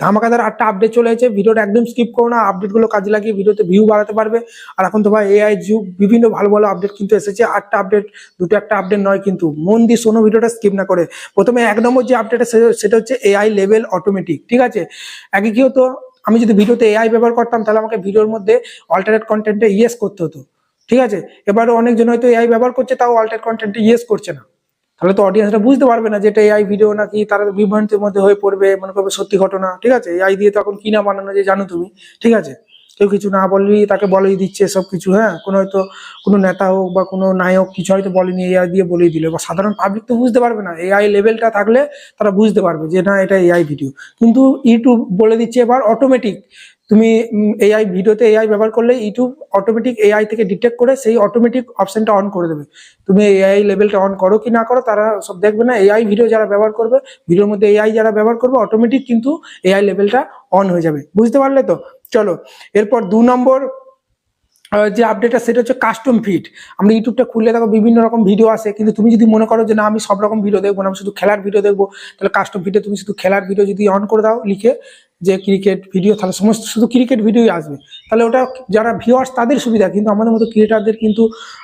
ধামাকাদার 8টা update চলে এসেছে, ভিডিওটা একদম স্কিপ করো না, আপডেটগুলো কাজে লাগিয়ে ভিডিওতে ভিউ বাড়াতে পারবে। আর এখন তো ভাই এআই যুগ, বিভিন্ন ভালো ভালো আপডেট কিন্তু এসেছে, 8টা আপডেট, দুটো একটা আপডেট নয় কিন্তু, মন দিয়ে শোনো ভিডিওটা স্কিপ না করে। প্রথমে 1 নম্বর যে আপডেট সেটা হচ্ছে এআই লেভেল অটোমেটিক। ঠিক আছে, আগে কি হতো, আমি যদি ভিডিওতে এআই ব্যবহার করতাম তাহলে আমাকে ভিডিওর মধ্যে অল্টারনেট কন্টেন্টে ইয়েস করতে হতো। ঠিক আছে, এবারে অনেকজন হয়তো এআই ব্যবহার করছে তাও অল্টারনেট কন্টেন্টে ইয়েস করছে না, তাহলে তো অডিয়েন্সরা বুঝতে পারবে না যে এটা এআই ভিডিও নাকি, তারা বিভ্রান্তির মধ্যে হয়ে পড়বে, মনে করবে সত্যি ঘটনা। ঠিক আছে, এআই দিয়ে তো এখন কি না বানানো যে জানো তুমি। ঠিক আছে, কেউ কিছু না বললেই তাকে বলেই দিচ্ছে সব কিছু। হ্যাঁ, কোনো হয়তো কোনো নেতা হোক বা কোনো নায়ক কিছু হয়তো বলেনি, এআই দিয়ে বলেই দিল, বা সাধারণ পাবলিক তো বুঝতে পারবে না। এআই লেভেলটা থাকলে তারা বুঝতে পারবে যে না এটা এআই ভিডিও। কিন্তু ইউটিউব বলে দিচ্ছে এবার অটোমেটিক, তুমি এআই ভিডিওতে এআই ব্যবহার করলে ইউটিউব অটোমেটিক এআই থেকে ডিটেক্ট করে সেই অটোমেটিক অপশনটা অন করে দেবে। তুমি এআই লেভেলটা অন করো কি না করো তারা সব দেখবে না। এআই ভিডিও যারা ব্যবহার করবে, ভিডিওর মধ্যে এআই যারা ব্যবহার করবে, অটোমেটিক কিন্তু এআই লেভেলটা অন হয়ে যাবে। বুঝতে পারলে তো? চলো এরপর 2 নম্বর যে আপডেটটা সেটা হচ্ছে কাস্টম ফিড। আমরা ইউটিউবটা খুললে দেখো বিভিন্ন রকম ভিডিও আসে, কিন্তু তুমি যদি মনে করো যে না আমি সব রকম ভিডিও দেখবো না, আমি শুধু খেলার ভিডিও দেখবো, তাহলে কাস্টম ফিডে তুমি শুধু খেলার ভিডিও যদি অন করে দাও লিখে যে ক্রিকেট ভিডিও, তাহলে সমস্ত শুধু ক্রিকেট ভিডিওই আসবে। তাহলে ওটা যারা ভিউয়ার্স তাদের সুবিধা, কিন্তু আমাদের মতো ক্রিয়েটারদের কিন্তু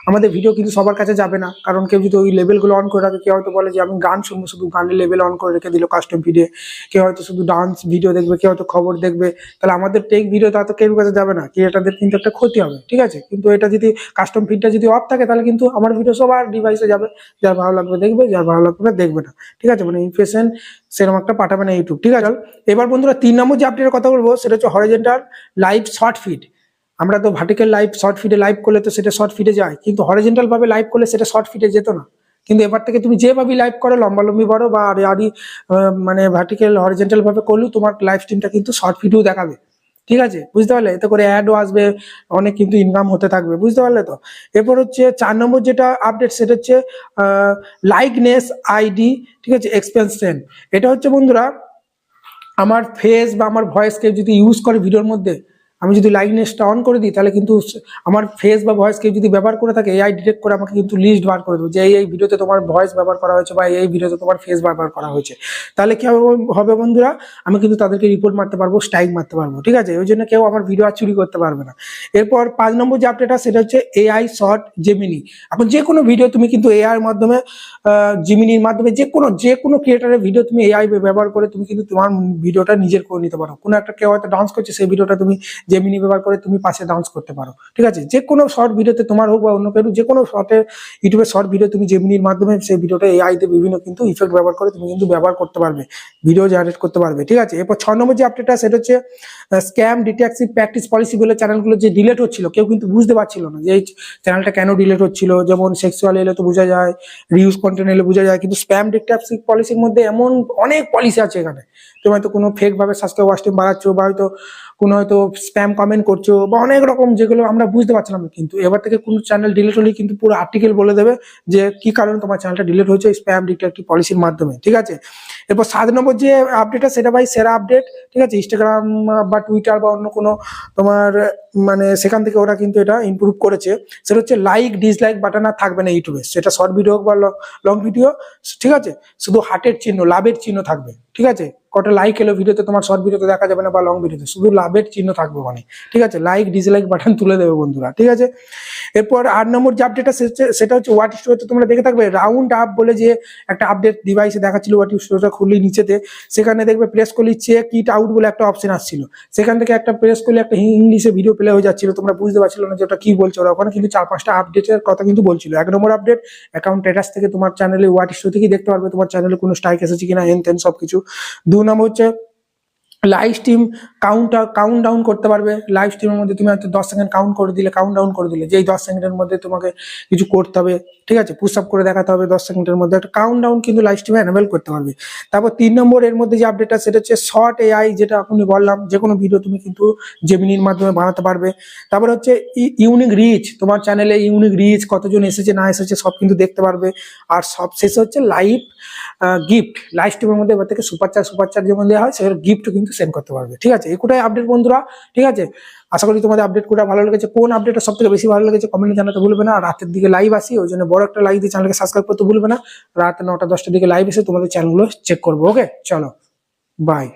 আমাদের ভিডিও কিন্তু সবার কাছে যাবে না। কারণ কেউ যদি ওই লেভেলগুলো অন করে রাখে, কেউ হয়তো বলে যে আমি গান শুনবো, শুধু গানের লেভেল অন করে রেখে দিল কাস্টম ফিডে, কেউ হয়তো শুধু ডান্স ভিডিও দেখবে, কেউ হয়তো খবর দেখবে, তাহলে আমাদের টেক ভিডিও তা তো কেউ কাছে যাবে না, ক্রিয়েটারদের কিন্তু একটা ক্ষতি হবে। ঠিক আছে, কিন্তু এটা যদি কাস্টম ফিডটা যদি অফ থাকে তাহলে কিন্তু আমার ভিডিও সবার ডিভাইসে যাবে, যার ভালো লাগবে দেখবে, যার ভালো লাগবে না দেখবে না। ঠিক আছে, মানে ইমপ্রেশন সেরকম একটা পাঠাবে না ইউটিউব। ঠিক আছে, এবার বন্ধুরা 3 নম্বর যে আপডেটের কথা বলবো সেটা হচ্ছে হরিজন্টাল লাইভ শর্ট ফিড। আমরা তো ভার্টিক্যাল লাইভ শর্ট ফিডে লাইভ করলে তো সেটা শর্ট ফিডে যায়, কিন্তু হরিজন্টাল ভাবে লাইভ করলে সেটা শর্ট ফিডে যেত না। কিন্তু এবার থেকে তুমি যেভাবে লাইভ করো, লম্বালম্বি বড় বা আরি মানে ভার্টিক্যাল হরিজন্টাল ভাবে করলেও তোমার লাইভ স্ট্রিমটা কিন্তু শর্ট ফিডেও দেখাবে। ঠিক আছে, বুঝতে পারলে? এতে করে অ্যাডও আসবে, অনেক কিন্তু ইনকাম হতে থাকবে। বুঝতে পারলে তো? এরপর হচ্ছে 4 নম্বর যেটা আপডেট সেটা হচ্ছে লাইকনেস আইডি। ঠিক আছে, এক্সপেনশন। এটা হচ্ছে বন্ধুরা আমার ফেস বা আমার ভয়েসকে যদি ইউজ করে ভিডিওর মধ্যে, আমি যদি লাইকনেসটা অন করে দিই, তাহলে কিন্তু আমার ফেস বা ভয়েস কেউ যদি ব্যবহার করে থাকে, এআই ডিটেক্ট করে আমাকে কিন্তু লিস্ট বার করে দেবে যে এই ভিডিওতে তোমার ভয়েস ব্যবহার করা হয়েছে বা এই ভিডিওতে তোমার ফেস ব্যবহার করা হয়েছে। তাহলে কি হবে বন্ধুরা, আমি কিন্তু তাদেরকে রিপোর্ট মারতে পারবো, স্ট্রাইক মারতে পারবো। ঠিক আছে, ওই জন্য কেউ আমার ভিডিও আর চুরি করতে পারবে না। এরপর 5 নম্বর যে আপডেটটা সেটা হচ্ছে এআই শর্ট জেমিনি। এখন যে কোনো ভিডিও তুমি কিন্তু এআই এর মাধ্যমে, জিমিনির মাধ্যমে, যে কোনো ক্রিয়েটারের ভিডিও তুমি এআই ব্যবহার করে তুমি কিন্তু তোমার ভিডিওটা নিজের করে নিতে পারো। কোনো একটা কেউ হয়তো ডান্স করছে, সেই ভিডিওটা তুমি জেমিনি ব্যবহার করে তুমি পাশে ডান্স করতে পারো। ঠিক আছে, যে কোনো শর্ট ভিডিওতে তোমার হোক বা অন্য কেউ, যে কোনো শর্টে ইউটিউবের শর্ট ভিডিও তুমি জেমিনির মাধ্যমে সেই ভিডিওটা এআই তে বিভিন্ন কিন্তু ইফেক্ট ব্যবহার করে তুমি কিন্তু ব্যবহার করতে পারবে, ভিডিও জেনারেট করতে পারবে। ঠিক আছে, এরপর 6 নম্বর যে আপডেটটা সেটা হচ্ছে স্ক্যাম ডিটেকটিভ প্র্যাকটিস পলিসি বলে চ্যানেলগুলো যে ডিলেট হচ্ছিল, কেউ কিন্তু বুঝতে পারছিল না যে এই চ্যানেলটা কেন ডিলেট হচ্ছিল। যেমন সেক্সুয়াল এলে তো বোঝা যায়, রিউজ কন্টেন্ট এলে বোঝা যায়, কিন্তু স্প্যাম ডিটেকটিভ পলিসির মধ্যে এমন অনেক পলিসি আছে এখানে। তুমি হয়তো কোনো ফেক ভাবে সাবস্ক্রাইব ওয়াচ টাইম বাড়াচ্ছ, বা হয়তো কোনো হয়তো স্প্যাম কমেন্ট করছো, বা অনেক রকম যেগুলো আমরা বুঝতে পারছিলাম না। কিন্তু এবার থেকে কোনো চ্যানেল ডিলিট হলেই কিন্তু পুরো আর্টিকেল বলে দেবে যে কি কারণে তোমার চ্যানেলটা ডিলিট হয়েছে, স্প্যাম ডিটেকটিভ পলিসির মাধ্যমে। ঠিক আছে, এরপর 7 নম্বর যে আপডেটটা সেটা ভাই সেরা আপডেট। ঠিক আছে, ইনস্টাগ্রাম বা টুইটার বা অন্য কোনো তোমার মানে সেখান থেকে ওরা কিন্তু এটা ইমপ্রুভ করেছে। সেটা হচ্ছে লাইক ডিসলাইক বাটন আর থাকবে না ইউটিউবে, সেটা শর্ট ভিডিও হোক বা লং ভিডিও। ঠিক আছে, শুধু হার্টের চিহ্ন, লাভের চিহ্ন থাকবে। ঠিক আছে, কটা লাইক এলো ভিডিওতে তোমার শর্ট ভিডিওতে দেখা যাবে না বা লং ভিডিওতে, শুধু লাভের চিহ্ন থাকবে ওখানে। ঠিক আছে, লাইক ডিসলাইক বাটন তুলে দেবে বন্ধুরা। ঠিক আছে, এরপর 8 নম্বর যে আপডেটটা সেটা হচ্ছে হোয়াট স্টোরিতে তোমরা দেখে থাকবে রাউন্ড আপ বলে যে একটা আপডেট ডিভাইসে দেখাচ্ছিল, হোয়াট স্টোরিটা খুললেই নিচেতে সেখানে দেখবে প্রেস করলে চেক ইট আউট বলে একটা অপশন আসছিল। সেখান থেকে একটা প্রেস করলে একটা ইংলিশে ভিডিও প্লে হয়ে যাচ্ছিল, তোমরা বুঝতে পারছিল না যে ওটা কি বলছে। ওরা ওখানে কিন্তু 4-5টা আপডেটের কথা কিন্তু বলছিল। 1 নম্বর আপডেট অ্যাকাউন্ট স্ট্যাটাস থেকে তোমার চ্যানেলে হোয়াট স্টোরি থেকে দেখতে পারবে তোমার চ্যানেলে কোনো স্ট্রাইক এসেছে কিনা, হেন তেন সবকিছু। 2 নম্বর হচ্ছে লাইভ স্ট্রিম কাউন্ট ডাউন করতে পারবে। লাইভ স্ট্রিমের মধ্যে তুমি হয়তো 10 সেকেন্ড কাউন্ট ডাউন করে দিলে, যেই 10 সেকেন্ডের মধ্যে তোমাকে কিছু করতে হবে। ঠিক আছে, পুশ আপ করে দেখাতে হবে 10 সেকেন্ডের মধ্যে, একটা কাউন্ট ডাউন কিন্তু লাইভ স্ট্রিমে এনেবল করতে পারবে। তারপর 3 নম্বর এর মধ্যে যে আপডেটটা সেটা হচ্ছে শর্ট এআই, যেটা আপনি বললাম যে কোনো ভিডিও তুমি কিন্তু জেমিনির মাধ্যমে বানাতে পারবে। তারপর হচ্ছে ইউনিক রিচ, তোমার চ্যানেলে ইউনিক রিচ কতজন এসেছে না এসেছে সব কিন্তু দেখতে পারবে। আর সব শেষে হচ্ছে লাইভ গিফট, লাইভ স্ট্রিমের মধ্যে এবার থেকে সুপার চার্জ যেমন দেওয়া হয় সেগুলো গিফটও কিন্তু সেন্ড করতে পারবে। ঠিক আছে, এই কোটাই আপডেট বন্ধুরা। ঠিক আছে, আশা করি তোমাদের আপডেট কোটা ভালো লেগেছে। কোন আপডেটটা সব থেকে বেশি ভালো লেগেছে কমেন্টে জানাতে ভুলবে না। রাতের দিকে লাইভ আসি, ওই জন্য বড় একটা লাইক দিয়ে চ্যানেলকে সাবস্ক্রাইব করতে ভুলবে না। রাত 9টা 10টার দিকে লাইভ এসে তোমাদের চ্যানেলগুলো চেক করবো। ওকে, চলো বাই।